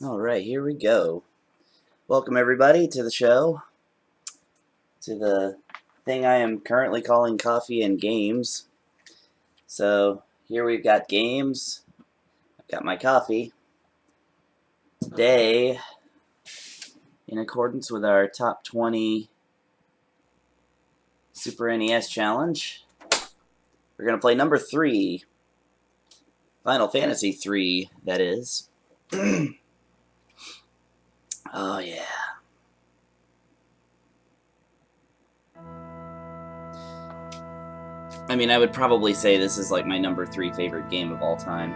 Alright, here we go. Welcome everybody to the show. To the thing I am currently calling Coffee and Games. So, here we've got games. I've got my coffee. Today, in accordance with our top 20 Super NES challenge, we're going to play number 3. Final Fantasy 3, that is. Oh yeah. I mean, I would probably say this is like my number 3 favorite game of all time.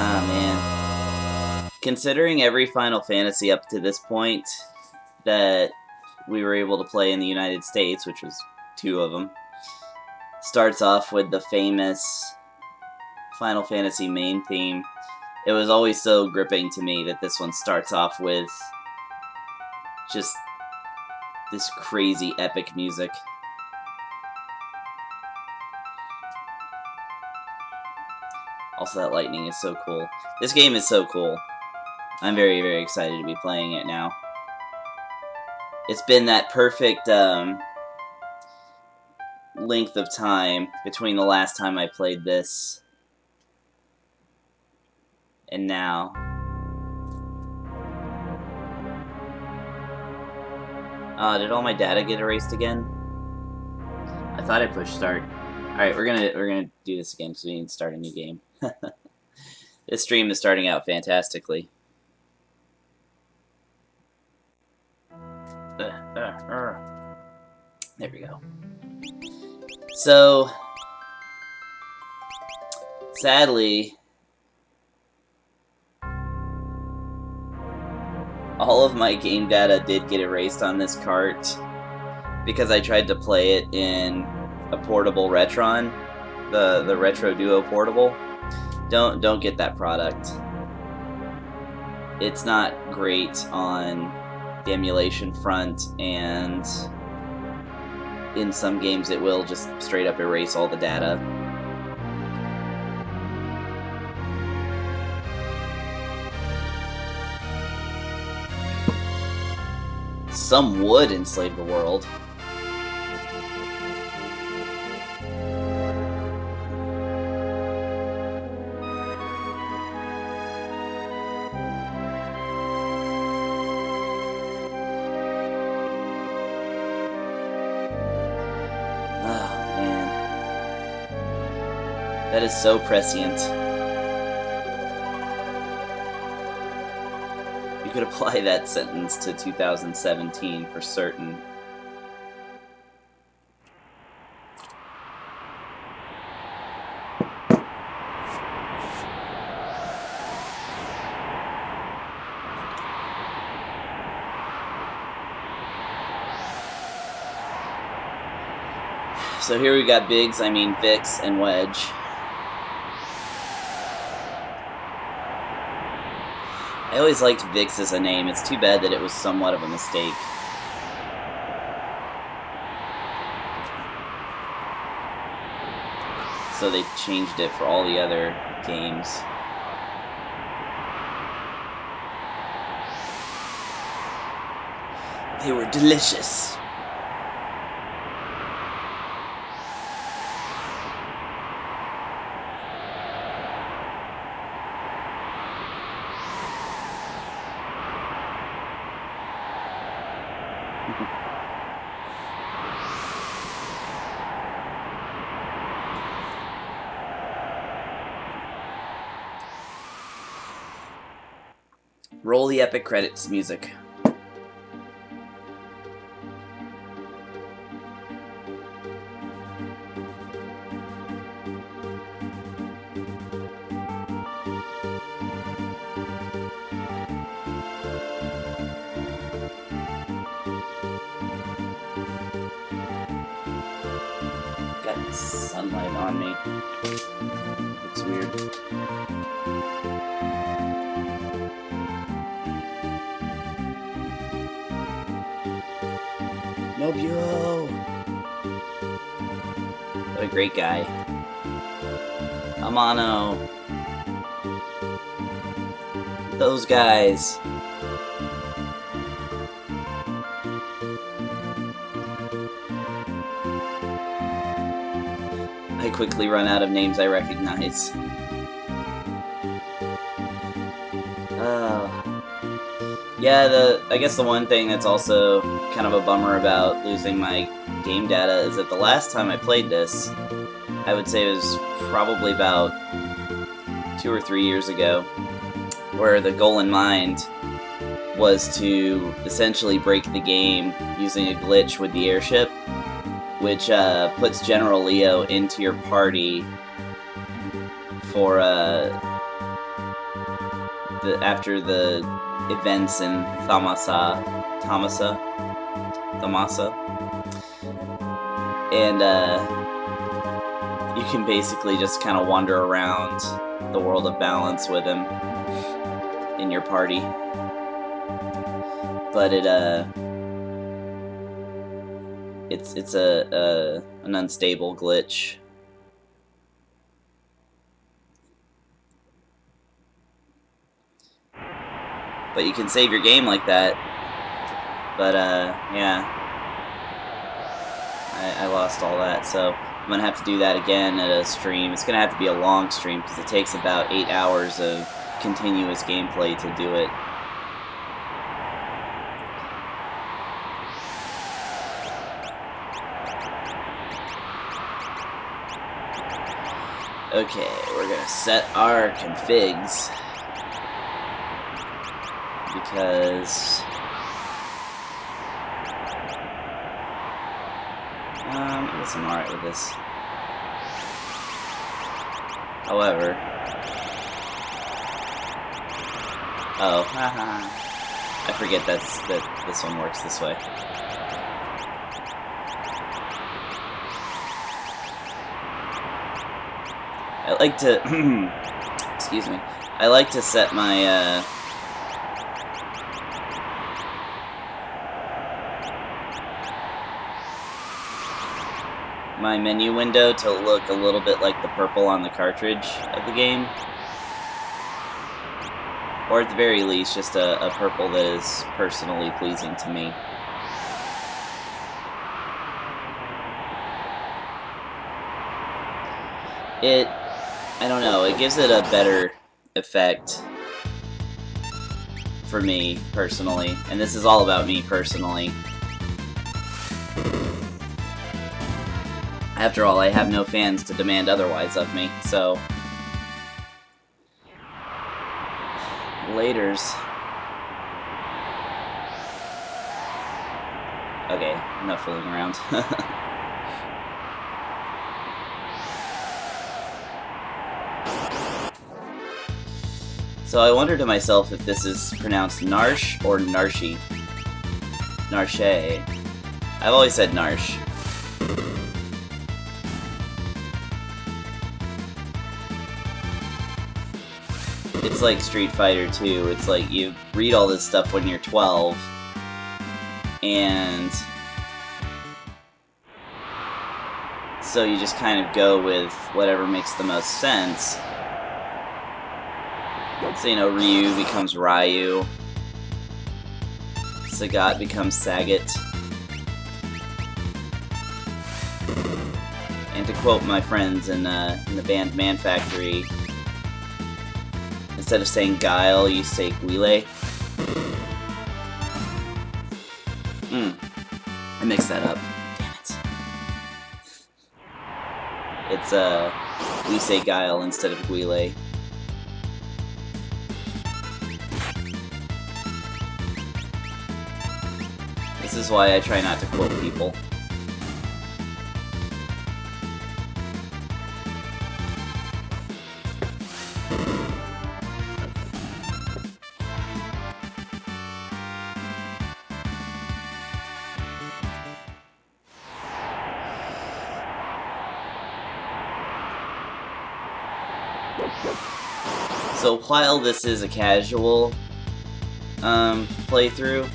Ah, man. Considering every Final Fantasy up to this point that we were able to play in the United States, which was 2 of them, starts off with the famous Final Fantasy main theme, it was always so gripping to me that this one starts off with just this crazy epic music. Also, that lightning is so cool. This game is so cool. I'm very, very excited to be playing it now. It's been that perfect length of time between the last time I played this and now. Did all my data get erased again? I thought I pushed start. Alright, we're gonna do this again because we need to start a new game. This stream is starting out fantastically. There we go. So, sadly, all of my game data did get erased on this cart because I tried to play it in a portable Retron, the Retro Duo portable. Don't get that product. It's not great on the emulation front, and in some games it will just straight up erase all the data. Some would enslave the world. That is so prescient. You could apply that sentence to 2017 for certain. So here we got Vicks and Wedge. I always liked Vicks as a name. It's too bad that it was somewhat of a mistake. So they changed it for all the other games. They were delicious. Roll the epic credits music. sunlight on me. Looks weird. Nobuo! What a great guy. Amano. Those guys. I quickly run out of names I recognize. Yeah, I guess the one thing that's also kind of a bummer about losing my game data is that the last time I played this, I would say it was probably about 2 or 3 years ago, where the goal in mind was to essentially break the game using a glitch with the airship, which puts General Leo into your party for after the events in Thamasa, and you can basically just kind of wander around the world of balance with him in your party. But it's an unstable glitch. But you can save your game like that. But yeah, I lost all that, so I'm gonna have to do that again at a stream. It's gonna have to be a long stream because it takes about 8 hours of continuous gameplay to do it. Okay, we're gonna set our configs because I guess I'm alright with this. However, I forget that this one works this way. I like to excuse me. I like to set my my menu window to look a little bit like the purple on the cartridge of the game. Or at the very least, just a purple that is personally pleasing to me. I don't know, it gives it a better effect for me, personally. And this is all about me, personally. After all, I have no fans to demand otherwise of me, so... Laters. Okay, enough fooling around. So I wonder to myself if this is pronounced Narsh or Narshi. Narshe. I've always said Narsh. It's like Street Fighter 2. It's like you read all this stuff when you're 12, and so you just kind of go with whatever makes the most sense. So, you know, Ryu becomes Ryu, Sagat becomes Sagat, and to quote my friends in the band Man Factory, instead of saying Guile, you say Guile. I mixed that up. Damn it. It's, we say Guile instead of Guile. This is why I try not to quote people. So while this is a casual playthrough,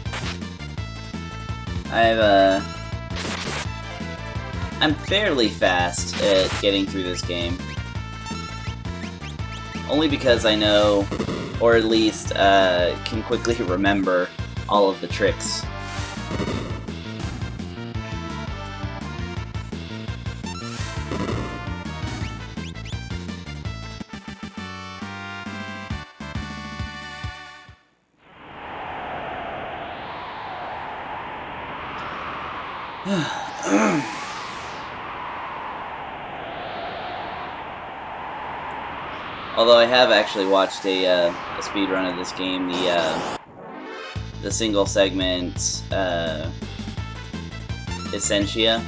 I'm fairly fast at getting through this game. Only because I know, or at least can quickly remember, all of the tricks. Although I have actually watched a speedrun of this game, the single segment Essentia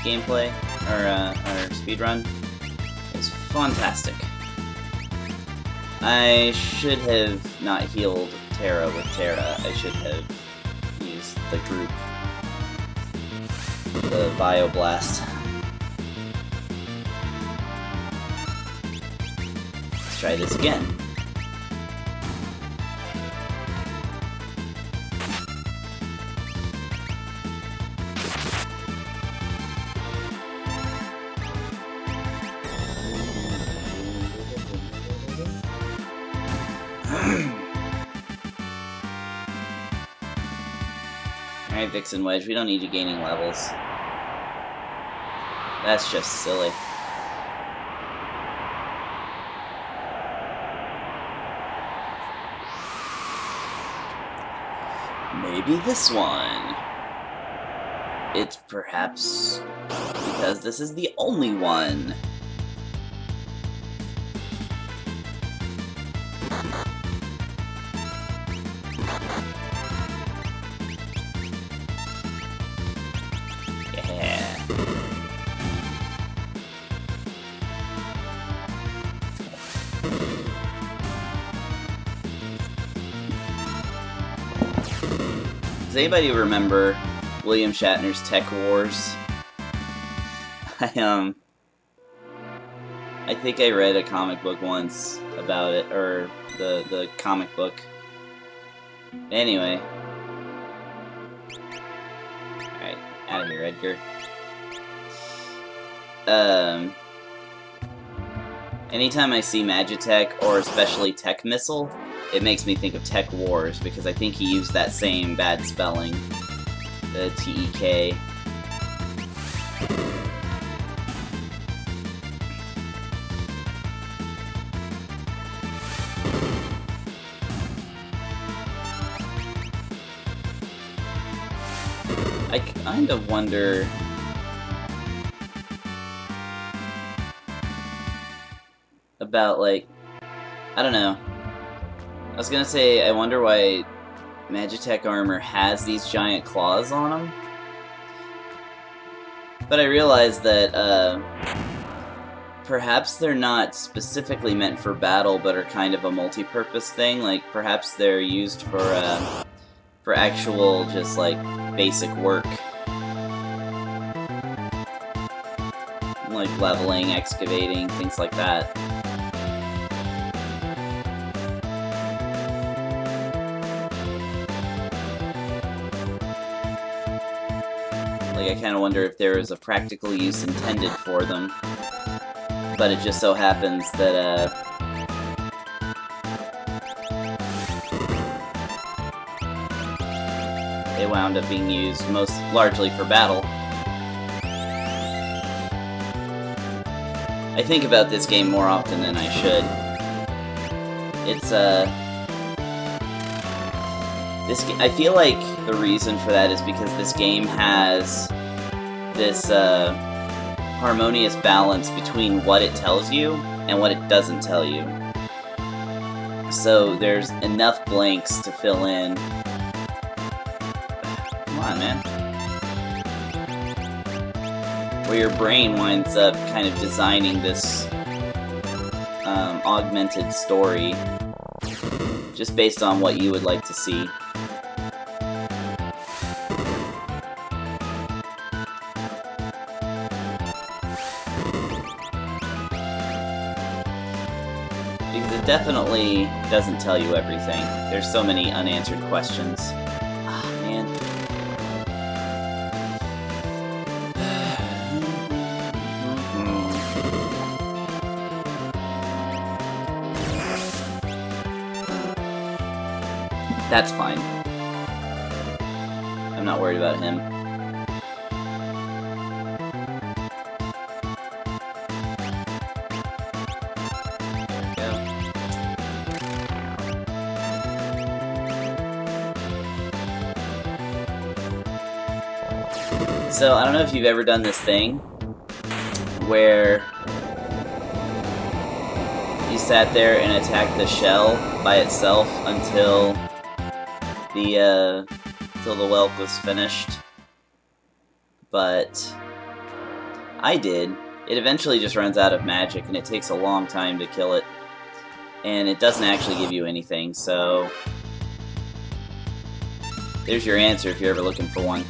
gameplay or speedrun is fantastic. I should have not healed Terra with Terra. I should have used the group, the Bioblast. Let's try this again. Alright, Vicks and Wedge, we don't need you gaining levels. That's just silly. Maybe this one. It's perhaps because this is the only one. Does anybody remember William Shatner's Tech Wars? I think I read a comic book once about it, or the comic book. Anyway. Alright, out of here, Edgar. Anytime I see Magitech, or especially Tech Missile, it makes me think of Tech Wars, because I think he used that same bad spelling. The T-E-K. I kind of wonder... about, like... I don't know. I was gonna say, I wonder why Magitech armor has these giant claws on them. But I realized that, perhaps they're not specifically meant for battle, but are kind of a multi-purpose thing. Like, perhaps they're used for actual, just, like, basic work. Like leveling, excavating, things like that. Like, I kind of wonder if there is a practical use intended for them, but it just so happens that, they wound up being used most largely for battle. I think about this game more often than I should. It's, I feel like the reason for that is because this game has this harmonious balance between what it tells you and what it doesn't tell you. So there's enough blanks to fill in. Come on, man. Where your brain winds up kind of designing this augmented story just based on what you would like to see. definitely doesn't tell you everything. There's so many unanswered questions. Ah, man. That's fine. I'm not worried about him. So, I don't know if you've ever done this thing where you sat there and attacked the shell by itself until the whelp was finished. But I did. It eventually just runs out of magic, and it takes a long time to kill it. And it doesn't actually give you anything, so there's your answer if you're ever looking for one.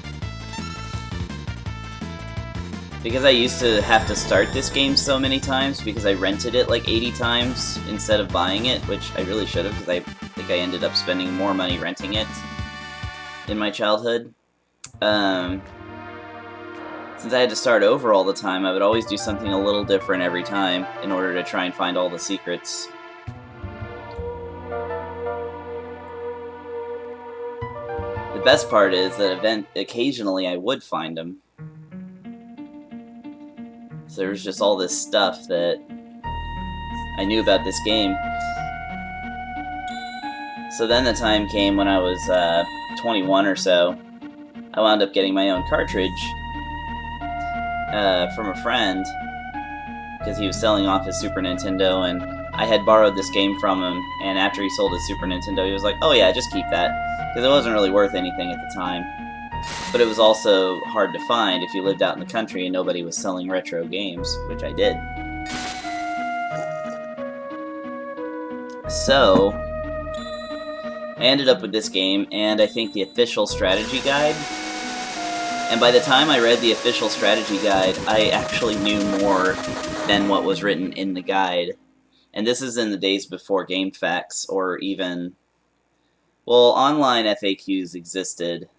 Because I used to have to start this game so many times because I rented it like 80 times instead of buying it, which I really should have because I think I ended up spending more money renting it in my childhood. Since I had to start over all the time, I would always do something a little different every time in order to try and find all the secrets. The best part is that occasionally I would find them. So there was just all this stuff that I knew about this game. So then the time came when I was 21 or so. I wound up getting my own cartridge from a friend because he was selling off his Super Nintendo, and I had borrowed this game from him, and after he sold his Super Nintendo, he was like, oh yeah, just keep that, because it wasn't really worth anything at the time. But it was also hard to find if you lived out in the country and nobody was selling retro games, which I did. So, I ended up with this game, and I think the official strategy guide. And by the time I read the official strategy guide, I actually knew more than what was written in the guide. And this is in the days before GameFAQs, or even... well, online FAQs existed,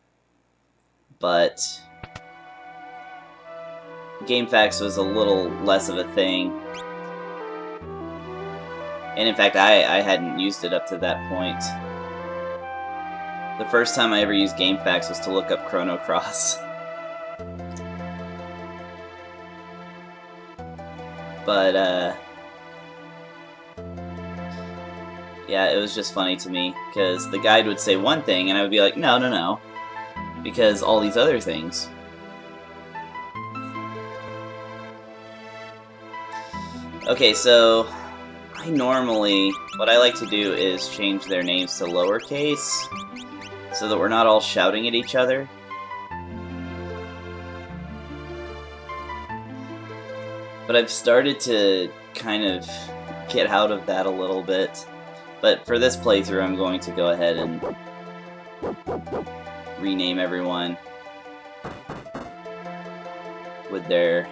but GameFAQs was a little less of a thing. And in fact, I hadn't used it up to that point. The first time I ever used GameFAQs was to look up Chrono Cross. But, yeah, it was just funny to me, because the guide would say one thing, and I would be like, no, no, no. Because all these other things. Okay, so what I like to do is change their names to lowercase so that we're not all shouting at each other. But I've started to kind of get out of that a little bit. But for this playthrough, I'm going to go ahead and rename everyone with their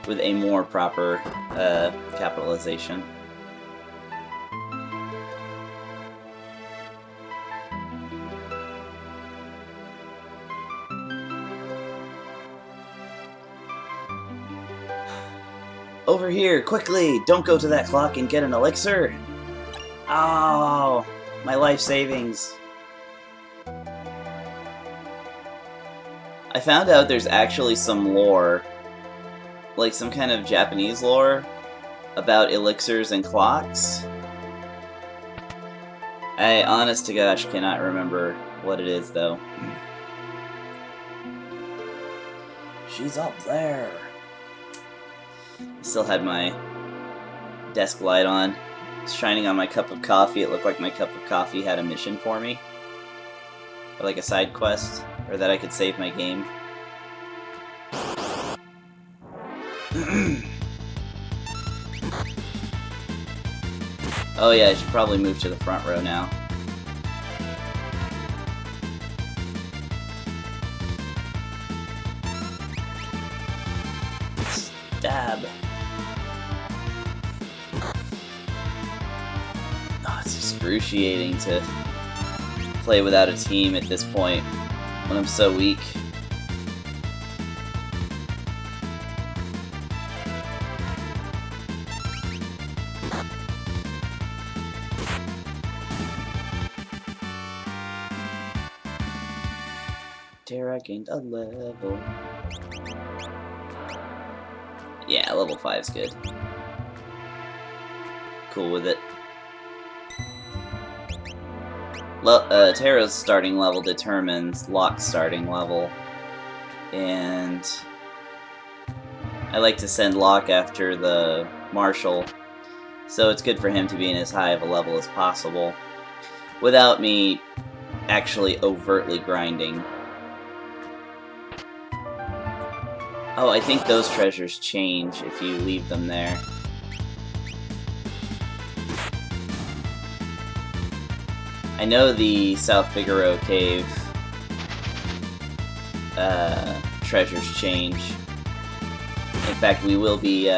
with a more proper capitalization. Over here, quickly! Don't go to that clock and get an elixir! Oh, my life savings. I found out there's actually some lore, like some kind of Japanese lore, about elixirs and clocks. I, honest to gosh, cannot remember what it is, though. She's up there. Still had my desk light on. It's shining on my cup of coffee. It looked like my cup of coffee had a mission for me. Or like a side quest. Or that I could save my game. Oh yeah, I should probably move to the front row now. Stab. excruciating to play without a team at this point when I'm so weak. Terra gained a level. Yeah, level 5's good. Cool with it. Terra's starting level determines Locke's starting level. And I like to send Locke after the Marshal, so it's good for him to be in as high of a level as possible, without me actually overtly grinding. Oh, I think those treasures change if you leave them there. I know the South Figaro Cave treasures change. In fact, we will be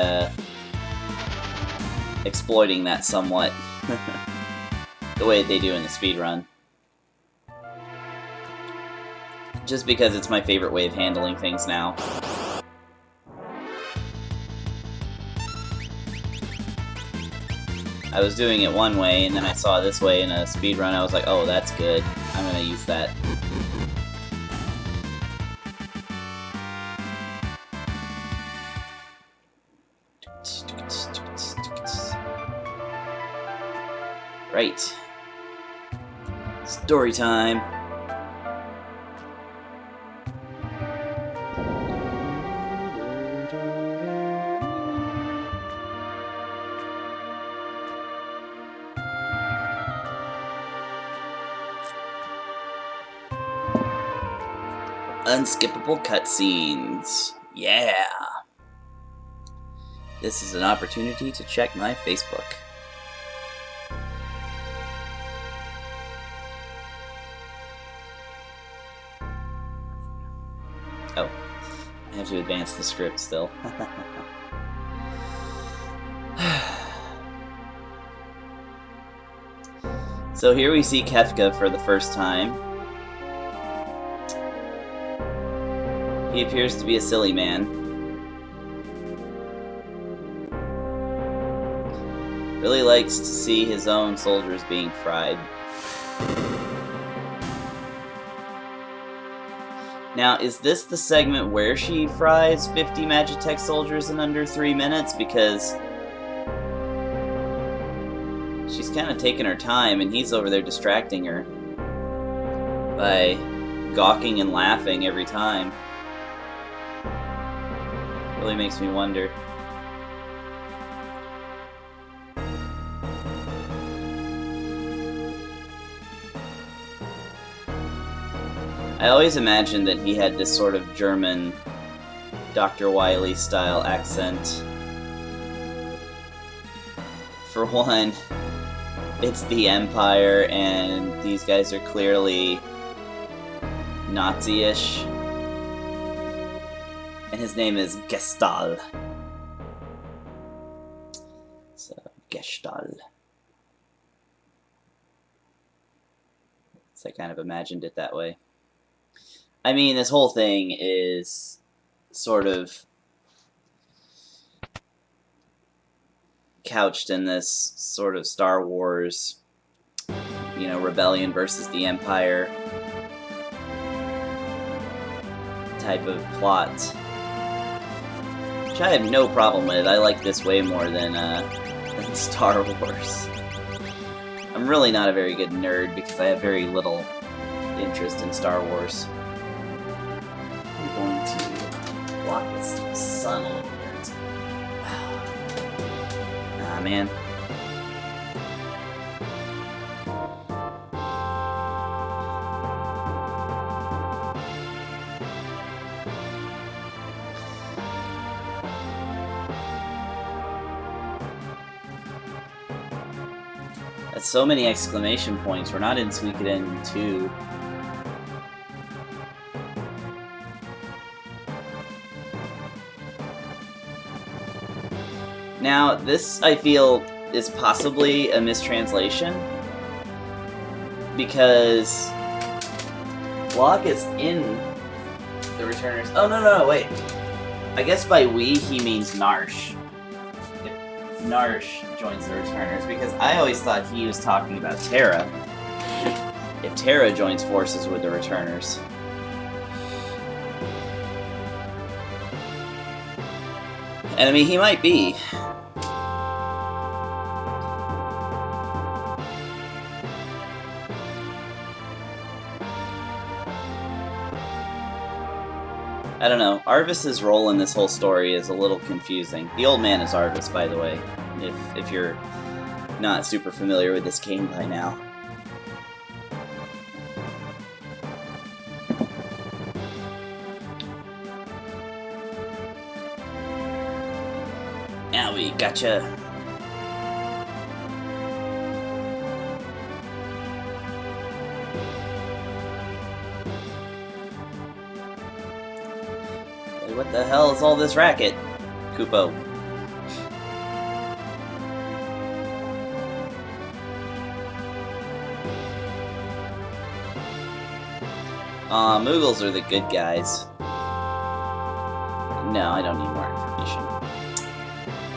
exploiting that somewhat. The way they do in the speedrun. Just because it's my favorite way of handling things now. I was doing it one way, and then I saw this way in a speedrun. I was like, oh, that's good. I'm gonna use that. Right. Story time. Unskippable cutscenes. Yeah. This is an opportunity to check my Facebook. Oh, I have to advance the script still. So here we see Kefka for the first time. He appears to be a silly man. Really likes to see his own soldiers being fried. Now, is this the segment where she fries 50 Magitech soldiers in under 3 minutes? Because she's kind of taking her time, and he's over there distracting her by gawking and laughing every time. Really makes me wonder. I always imagined that he had this sort of German Dr. Wily style accent. For one, it's the Empire, and these guys are clearly Nazi-ish. And his name is Gestal. So, Gestal. So I kind of imagined it that way. I mean, this whole thing is sort of couched in this sort of Star Wars, you know, rebellion versus the Empire type of plot. Which I have no problem with. I like this way more than Star Wars. I'm really not a very good nerd because I have very little interest in Star Wars. I'm going to block this sun a little bit. Ah, man. That's so many exclamation points. We're not in Suikoden 2. Now, this, I feel, is possibly a mistranslation, because Locke is in the returners. Oh, no, wait. I guess by we, he means Narsh. If Narsh joins the returners, because I always thought he was talking about Terra. If Terra joins forces with the returners. And I mean, he might be. I don't know. Arvis's role in this whole story is a little confusing. The old man is Arvis, by the way, if you're not super familiar with this game by now. Now we gotcha. What the hell is all this racket? Kupo. Moogles are the good guys. No, I don't need more information.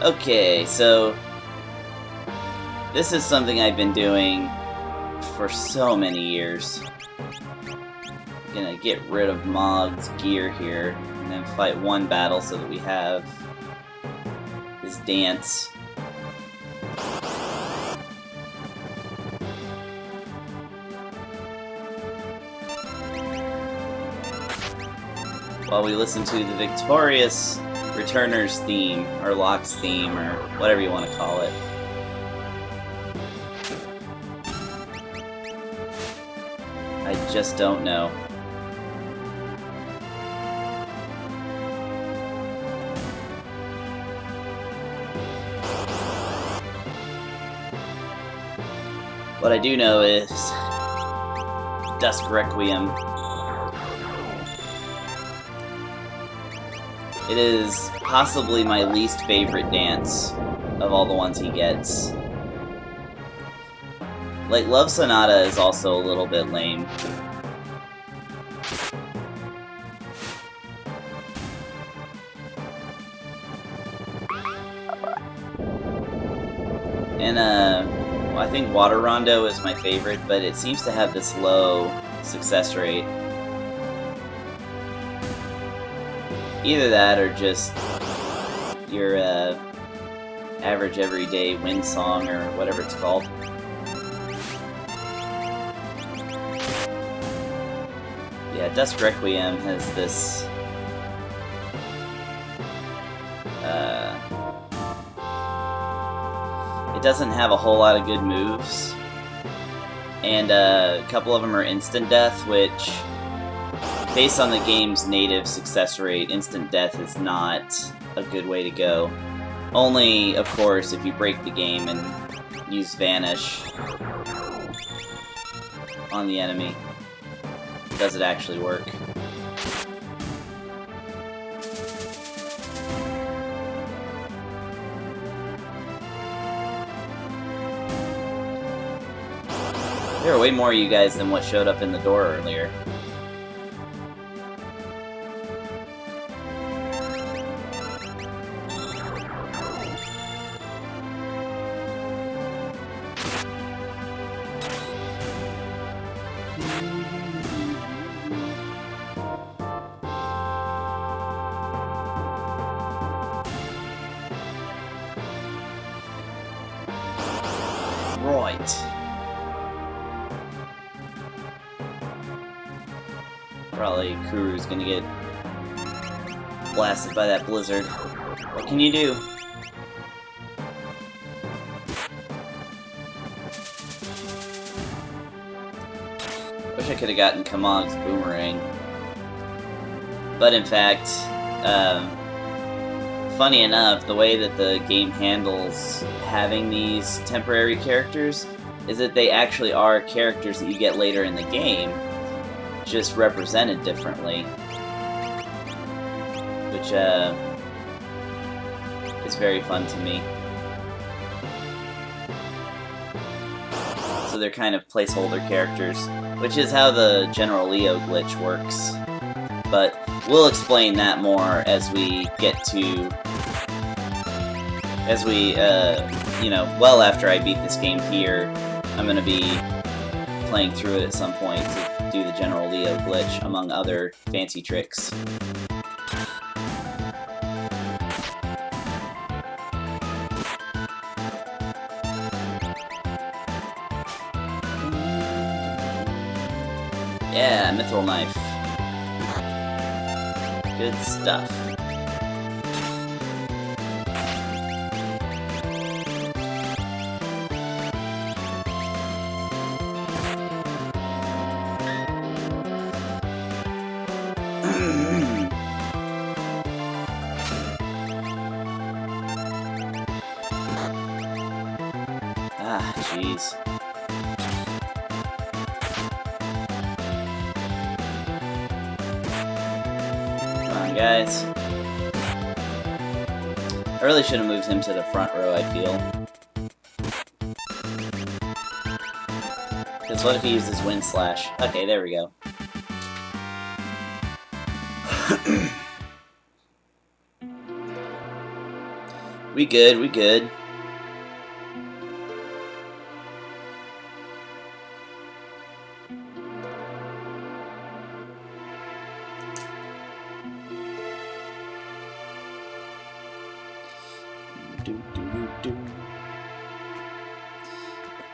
Okay, so this is something I've been doing for so many years. I'm gonna get rid of Mog's gear here. And then fight one battle so that we have his dance. While we listen to the victorious Returner's theme, or Locke's theme, or whatever you want to call it. I just don't know. What I do know is Dusk Requiem. It is possibly my least favorite dance of all the ones he gets. Like, Love Sonata is also a little bit lame. And, I think Water Rondo is my favorite, but it seems to have this low success rate. Either that or just your average everyday wind song or whatever it's called. Yeah, Dusk Requiem has this it doesn't have a whole lot of good moves, and a couple of them are instant death, which, based on the game's native success rate, instant death is not a good way to go. Only, of course, if you break the game and use Vanish on the enemy does it actually work. There are way more of you guys than what showed up in the door earlier. Right. Probably Kuru's gonna get blasted by that blizzard. What can you do? Wish I could have gotten Kamog's boomerang. But in fact, funny enough, the way that the game handles having these temporary characters is that they actually are characters that you get later in the game, just represented differently, which is very fun to me. So So they're kind of placeholder characters, which is how the General Leo glitch works. But we'll explain that more as we get to... you know, well after I beat this game here, I'm going to be playing through it at some point to do the General Leo glitch, among other fancy tricks. Yeah, mithril knife. Good stuff. Ah, jeez. Guys. I really should have moved him to the front row, I feel. Because what if he uses Wind Slash? Okay, there we go. We good, we good.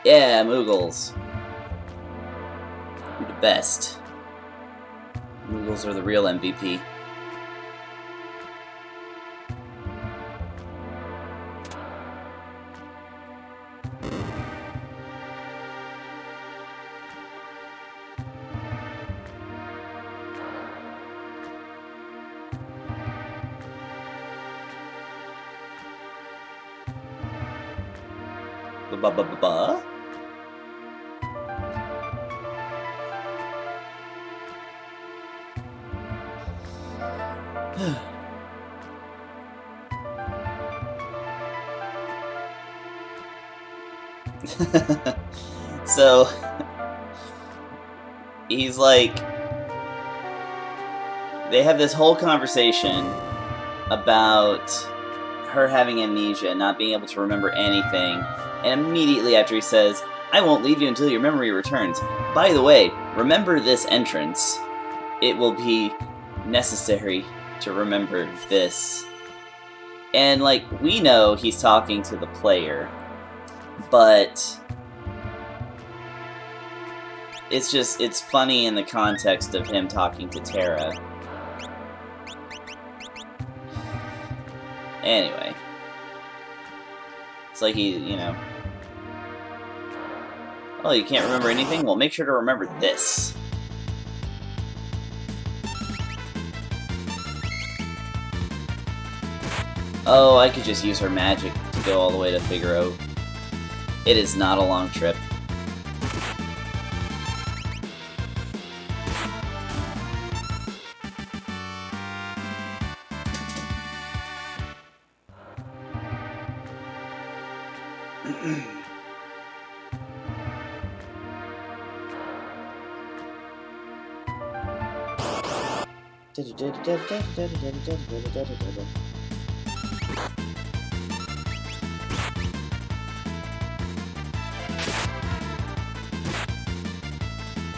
Yeah, Moogles. You're the best. Moogles are the real MVP. Ba-ba-ba-ba? So, he's like, they have this whole conversation about her having amnesia and not being able to remember anything, and immediately after he says, I won't leave you until your memory returns. By the way, remember this entrance. It will be necessary to remember this. And, like, we know he's talking to the player, but it's funny in the context of him talking to Terra. Anyway. It's like he, you know... Oh, you can't remember anything? Well, make sure to remember this. Oh, I could just use her magic to go all the way to Figaro. It is not a long trip.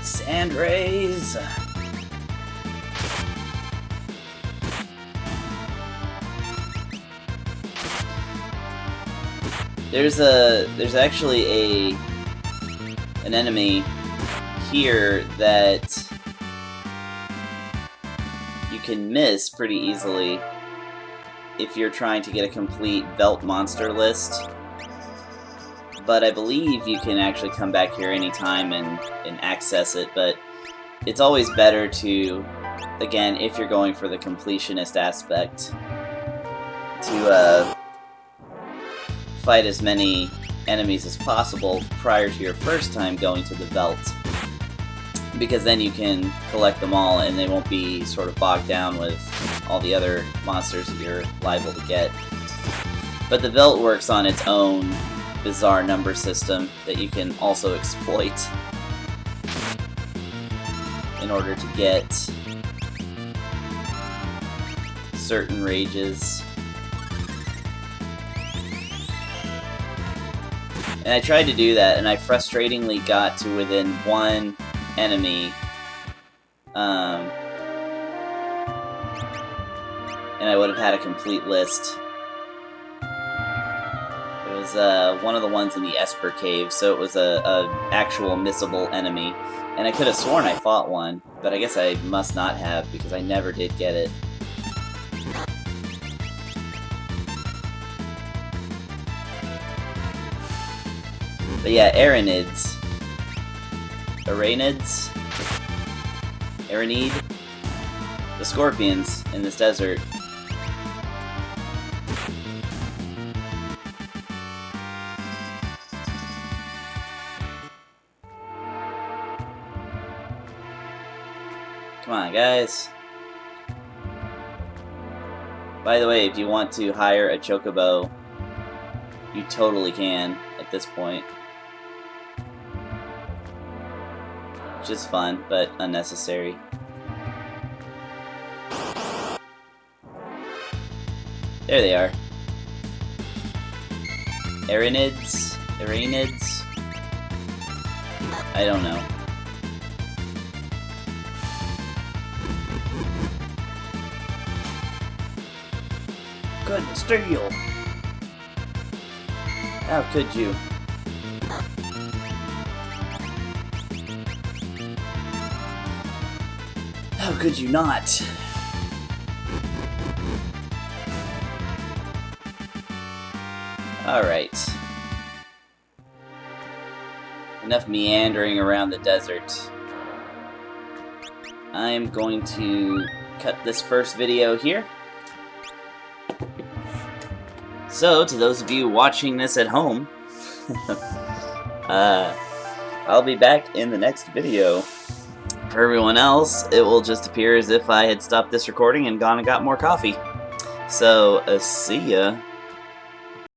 Sand rays. There's actually an enemy here that you can miss pretty easily if you're trying to get a complete Velt monster list. But I believe you can actually come back here anytime and access it, but it's always better to, again, if you're going for the completionist aspect, to fight as many enemies as possible prior to your first time going to the Velt, because then you can collect them all and they won't be sort of bogged down with all the other monsters that you're liable to get. But the Velt works on its own bizarre number system that you can also exploit in order to get certain rages. And I tried to do that, and I frustratingly got to within one enemy, and I would have had a complete list. It was one of the ones in the Esper Cave, so it was a actual missable enemy. And I could have sworn I fought one, but I guess I must not have, because I never did get it. But yeah, Aranids. Aranid? The scorpions in this desert. Come on, guys. By the way, if you want to hire a chocobo, you totally can at this point. Which is fun, but unnecessary. There they are. Aranids? I don't know. Couldn't steal! How could you? How could you not? Alright. Enough meandering around the desert. I'm going to cut this first video here. So, to those of you watching this at home, I'll be back in the next video. For everyone else, it will just appear as if I had stopped this recording and gone and got more coffee. So, see ya.